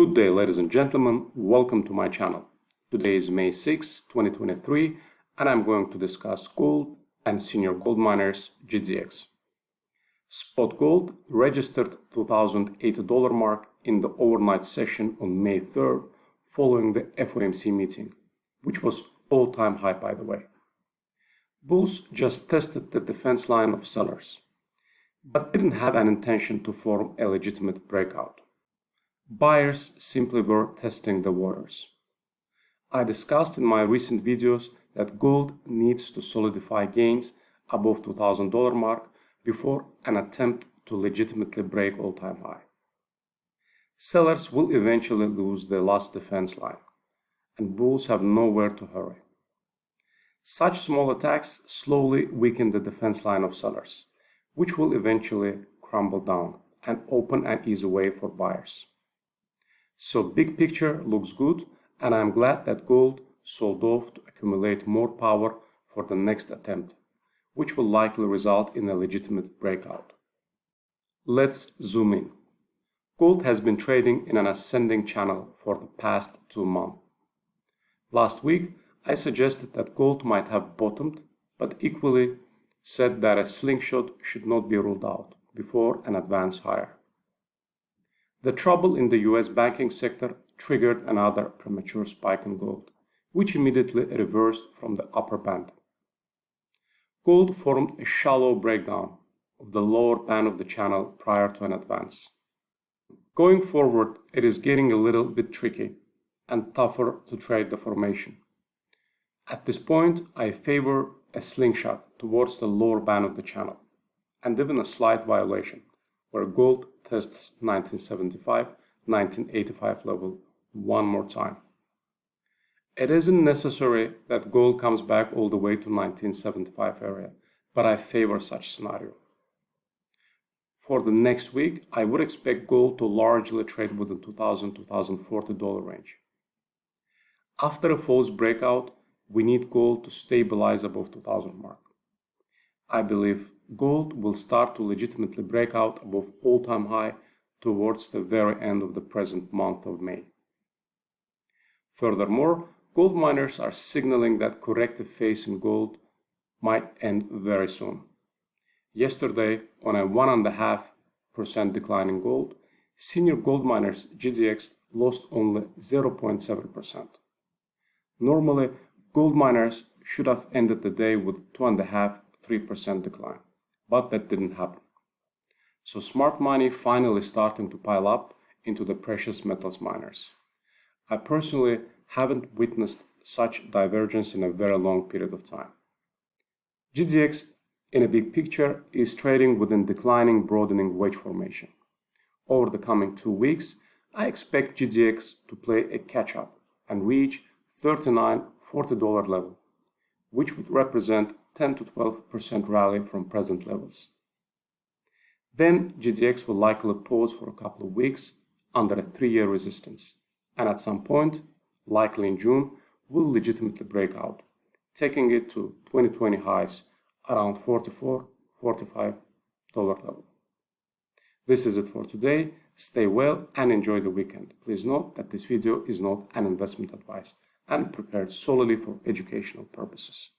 Good day, ladies and gentlemen. Welcome to my channel. Today is May 6, 2023, and I'm going to discuss gold and senior gold miners GDX. Spot gold registered $2,080 mark in the overnight session on May 3rd following the FOMC meeting, which was all-time high, by the way. Bulls just tested the defense line of sellers, but didn't have an intention to form a legitimate breakout. Buyers simply were testing the waters. I discussed in my recent videos that gold needs to solidify gains above $2,000 mark before an attempt to legitimately break all-time high. Sellers will eventually lose their last defense line, and bulls have nowhere to hurry. Such small attacks slowly weaken the defense line of sellers, which will eventually crumble down and open an easy way for buyers. So big picture looks good, and I'm glad that gold sold off to accumulate more power for the next attempt, which will likely result in a legitimate breakout. Let's zoom in. Gold has been trading in an ascending channel for the past 2 months. Last week, I suggested that gold might have bottomed, but equally said that a slingshot should not be ruled out before an advance higher. The trouble in the US banking sector triggered another premature spike in gold, which immediately reversed from the upper band. Gold formed a shallow breakdown of the lower band of the channel prior to an advance. Going forward, it is getting a little bit tricky and tougher to trade the formation. At this point, I favor a slingshot towards the lower band of the channel, and even a slight violation, where gold tests 1975-1985 level one more time. It isn't necessary that gold comes back all the way to 1975 area, but I favor such scenario. For the next week, I would expect gold to largely trade within $2,000–$2,040 range. After a false breakout, we need gold to stabilize above 2,000 mark. I believe gold will start to legitimately break out above all-time high towards the very end of the present month of May. Furthermore, gold miners are signaling that corrective phase in gold might end very soon. Yesterday, on a 1.5% decline in gold, senior gold miners GDX lost only 0.7%. Normally, gold miners should have ended the day with 2.5–3% decline, but that didn't happen. So smart money finally starting to pile up into the precious metals miners. I personally haven't witnessed such divergence in a very long period of time. GDX, in a big picture, is trading within declining broadening wedge formation. Over the coming 2 weeks, I expect GDX to play a catch-up and reach $39–40 level, which would represent 10–12% rally from present levels. Then GDX will likely pause for a couple of weeks under a 3-year resistance, and at some point, likely in June, will legitimately break out, taking it to 2020 highs around $44–45 level. This is it for today. Stay well and enjoy the weekend. Please note that this video is not an investment advice and prepared solely for educational purposes.